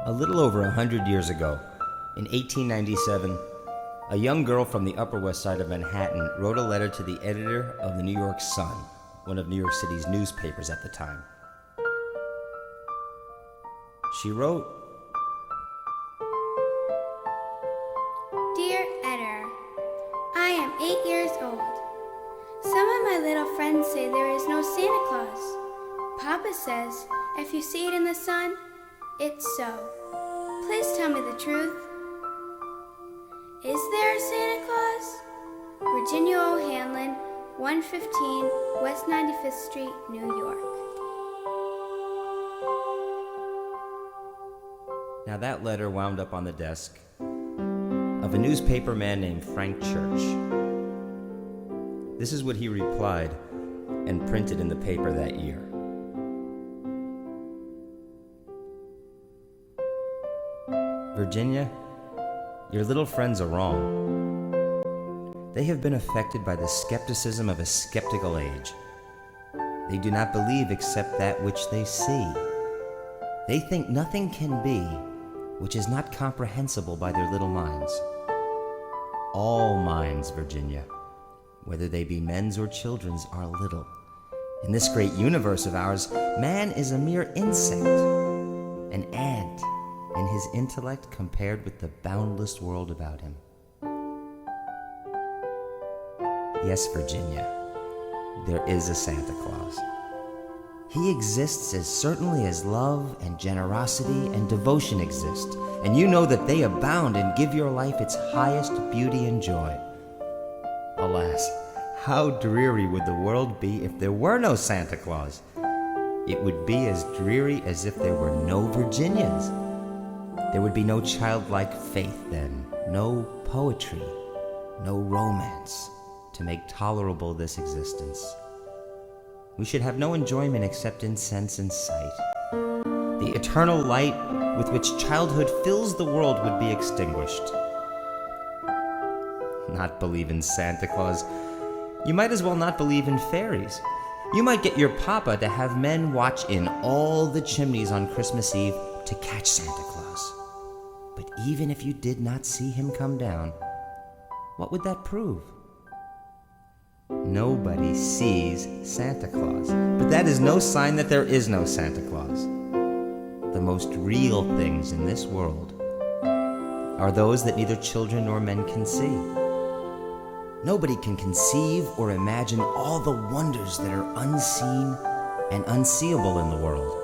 A little over 100 years ago, in 1897, a young girl from the Upper West Side of Manhattan wrote a letter to the editor of the New York Sun, one of New York City's newspapers at the time. She wrote, "Dear Editor, I am 8 years old. Some of my little friends say there is no Santa Claus. Papa says if you see it in the sun, it's so. Please tell me the truth. Is there a Santa Claus? Virginia O'Hanlon, 115 West 95th Street, New York." Now that letter wound up on the desk of a newspaper man named Frank Church. This is what he replied and printed in the paper that year. "Virginia, your little friends are wrong. They have been affected by the skepticism of a skeptical age. They do not believe except that which they see. They think nothing can be which is not comprehensible by their little minds. All minds, Virginia, whether they be men's or children's, are little. In this great universe of ours, man is a mere insect, an ant in his intellect compared with the boundless world about him. Yes, Virginia, there is a Santa Claus. He exists as certainly as love and generosity and devotion exist, and you know that they abound and give your life its highest beauty and joy. Alas, how dreary would the world be if there were no Santa Claus? It would be as dreary as if there were no Virginias. There would be no childlike faith then, no poetry, no romance to make tolerable this existence. We should have no enjoyment except in sense and sight. The eternal light with which childhood fills the world would be extinguished. Not believe in Santa Claus. You might as well not believe in fairies. You might get your papa to have men watch in all the chimneys on Christmas Eve to catch Santa Claus. But even if you did not see him come down, what would that prove? Nobody sees Santa Claus, but that is no sign that there is no Santa Claus. The most real things in this world are those that neither children nor men can see. Nobody can conceive or imagine all the wonders that are unseen and unseeable in the world.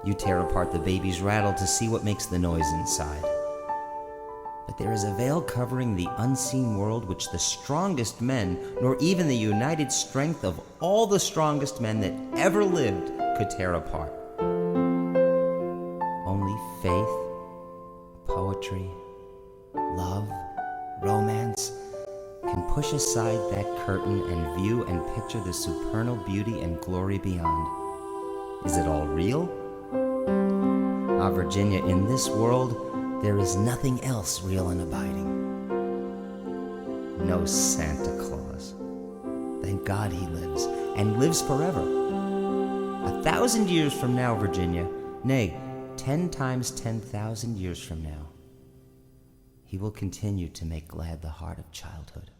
You tear apart the baby's rattle to see what makes the noise inside. But there is a veil covering the unseen world which the strongest men, nor even the united strength of all the strongest men that ever lived, could tear apart. Only faith, poetry, love, romance can push aside that curtain and view and picture the supernal beauty and glory beyond. Is it all real? Ah, Virginia, in this world, there is nothing else real and abiding. No Santa Claus. Thank God he lives, and lives forever. 1,000 years from now, Virginia, nay, 10 times 10,000 years from now, he will continue to make glad the heart of childhood.